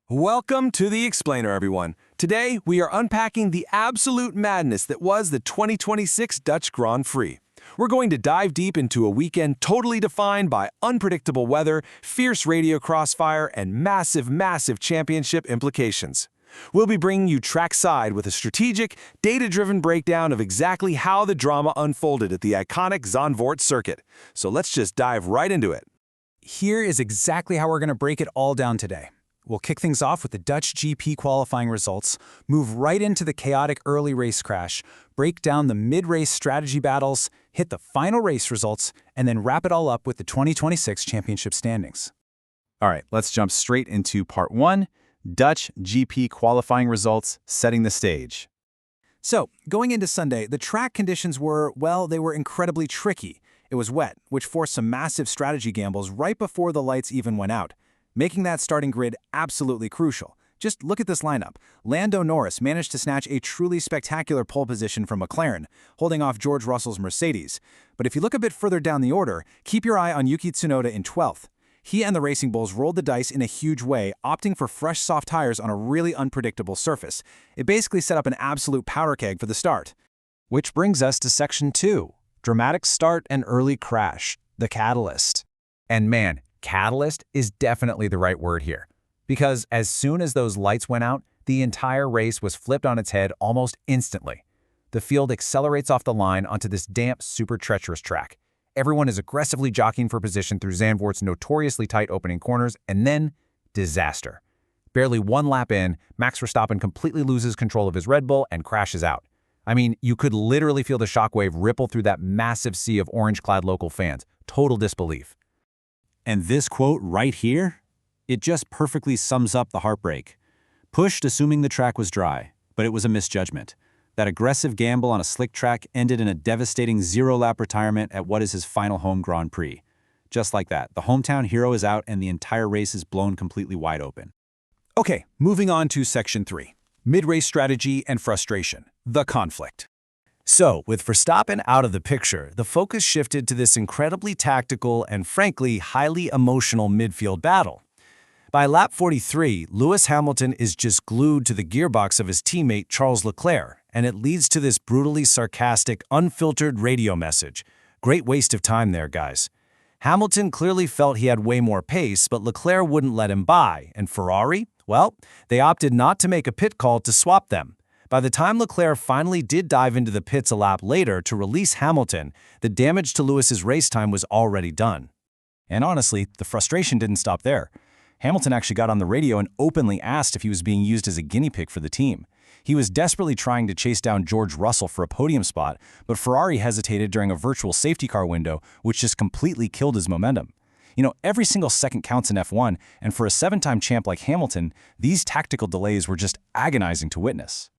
Welcome to The Explainer, everyone. Today, we are unpacking the absolute madness that was the 2026 Dutch Grand Prix. We're going to dive deep into a weekend totally defined by unpredictable weather, fierce radio crossfire, and massive championship implications. We'll be bringing you trackside with a strategic, data-driven breakdown of exactly how the drama unfolded at the iconic Zandvoort circuit. So let's just dive right into it. Here is exactly how we're going to break it all down today. We'll kick things off with the Dutch GP qualifying results, move right into the chaotic early race crash, break down the mid-race strategy battles, hit the final race results, and then wrap it all up with the 2026 championship standings. All right, let's jump straight into part one, Dutch GP qualifying results, setting the stage. So, going into Sunday, the track conditions were, well, they were incredibly tricky. It was wet, which forced some massive strategy gambles right before the lights even went out, making that starting grid absolutely crucial. Just look at this lineup. Lando Norris managed to snatch a truly spectacular pole position from McLaren, holding off George Russell's Mercedes. But if you look a bit further down the order, keep your eye on Yuki Tsunoda in 12th. He and the Racing Bulls rolled the dice in a huge way, opting for fresh soft tires on a really unpredictable surface. It basically set up an absolute powder keg for the start. Which brings us to Section 2, dramatic start and early crash, the catalyst. And man, catalyst is definitely the right word here. Because as soon as those lights went out, the entire race was flipped on its head almost instantly. The field accelerates off the line onto this damp, super treacherous track. Everyone is aggressively jockeying for position through Zandvoort's notoriously tight opening corners, and then disaster. Barely one lap in, Max Verstappen completely loses control of his Red Bull and crashes out. I mean, you could literally feel the shockwave ripple through that massive sea of orange-clad local fans. Total disbelief. And this quote right here, it just perfectly sums up the heartbreak. Pushed assuming the track was dry, but it was a misjudgment. That aggressive gamble on a slick track ended in a devastating zero-lap retirement at what is his final home Grand Prix. Just like that, the hometown hero is out and the entire race is blown completely wide open. Okay, moving on to Section 3, mid-race strategy and frustration, the conflict. So, with Verstappen out of the picture, the focus shifted to this incredibly tactical and frankly highly emotional midfield battle. By lap 43, Lewis Hamilton is just glued to the gearbox of his teammate Charles Leclerc, and it leads to this brutally sarcastic, unfiltered radio message. Great waste of time there, guys. Hamilton clearly felt he had way more pace, but Leclerc wouldn't let him by, and Ferrari? Well, they opted not to make a pit call to swap them. By the time Leclerc finally did dive into the pits a lap later to release Hamilton, the damage to Lewis's race time was already done. And honestly, the frustration didn't stop there. Hamilton actually got on the radio and openly asked if he was being used as a guinea pig for the team. He was desperately trying to chase down George Russell for a podium spot, but Ferrari hesitated during a virtual safety car window, which just completely killed his momentum. You know, every single second counts in F1, and for a seven-time champ like Hamilton, these tactical delays were just agonizing to witness.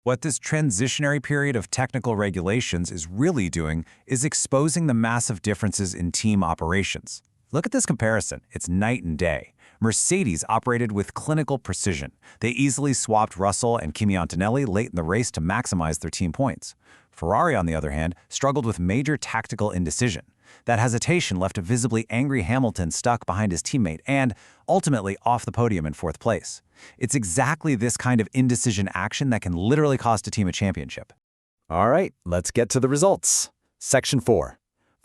What this transitionary period of technical regulations is really doing is exposing the massive differences in team operations. Look at this comparison. It's night and day. Mercedes operated with clinical precision. They easily swapped Russell and Kimi Antonelli late in the race to maximize their team points. Ferrari, on the other hand, struggled with major tactical indecision. That hesitation left a visibly angry Hamilton stuck behind his teammate and, ultimately, off the podium in fourth place. It's exactly this kind of indecision action that can literally cost a team a championship. All right, let's get to the results. Section 4.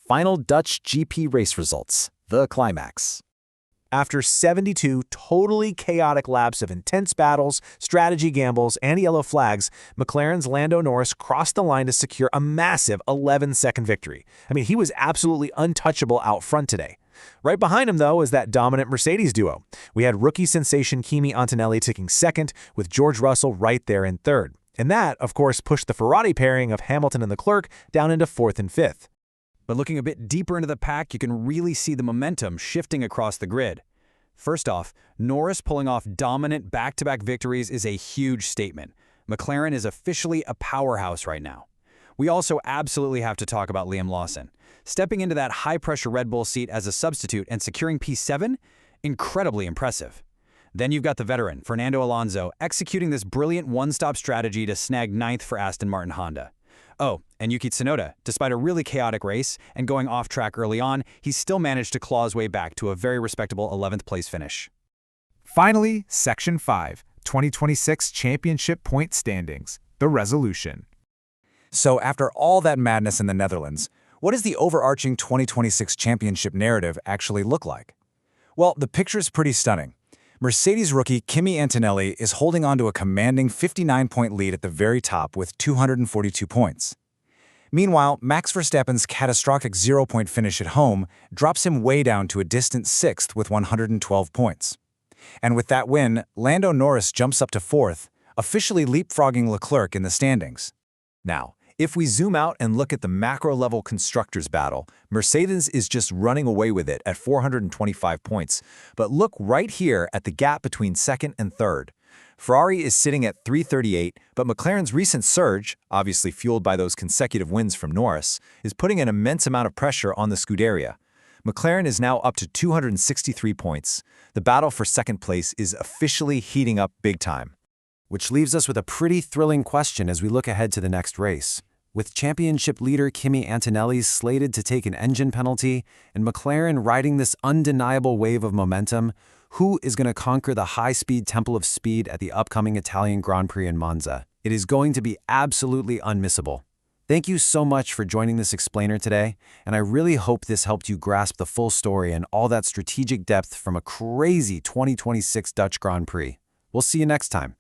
Final Dutch GP race results. The climax. After 72 totally chaotic laps of intense battles, strategy gambles, and yellow flags, McLaren's Lando Norris crossed the line to secure a massive 11-second victory. I mean, he was absolutely untouchable out front today. Right behind him, though, was that dominant Mercedes duo. We had rookie sensation Kimi Antonelli taking second, with George Russell right there in third. And that, of course, pushed the Ferrari pairing of Hamilton and Leclerc down into fourth and fifth. But looking a bit deeper into the pack, you can really see the momentum shifting across the grid. First off, Norris pulling off dominant back-to-back victories is a huge statement. McLaren is officially a powerhouse right now. We also absolutely have to talk about Liam Lawson. Stepping into that high-pressure Red Bull seat as a substitute and securing P7? Incredibly impressive. Then you've got the veteran, Fernando Alonso, executing this brilliant one-stop strategy to snag 9th for Aston Martin Honda. Oh, and Yuki Tsunoda, despite a really chaotic race and going off track early on, he still managed to claw his way back to a very respectable 11th place finish. Finally, Section 5, 2026 Championship Point Standings, the resolution. So after all that madness in the Netherlands, what does the overarching 2026 championship narrative actually look like? Well, the picture's pretty stunning. Mercedes rookie Kimi Antonelli is holding on to a commanding 59-point lead at the very top with 242 points. Meanwhile, Max Verstappen's catastrophic 0-point finish at home drops him way down to a distant 6th with 112 points. And with that win, Lando Norris jumps up to 4th, officially leapfrogging Leclerc in the standings. Now, if we zoom out and look at the macro-level constructors battle, Mercedes is just running away with it at 425 points. But look right here at the gap between second and third. Ferrari is sitting at 338, but McLaren's recent surge, obviously fueled by those consecutive wins from Norris, is putting an immense amount of pressure on the Scuderia. McLaren is now up to 263 points. The battle for second place is officially heating up big time. Which leaves us with a pretty thrilling question as we look ahead to the next race. With championship leader Kimi Antonelli slated to take an engine penalty and McLaren riding this undeniable wave of momentum, who is going to conquer the high-speed Temple of Speed at the upcoming Italian Grand Prix in Monza? It is going to be absolutely unmissable. Thank you so much for joining this explainer today, and I really hope this helped you grasp the full story and all that strategic depth from a crazy 2026 Dutch Grand Prix. We'll see you next time.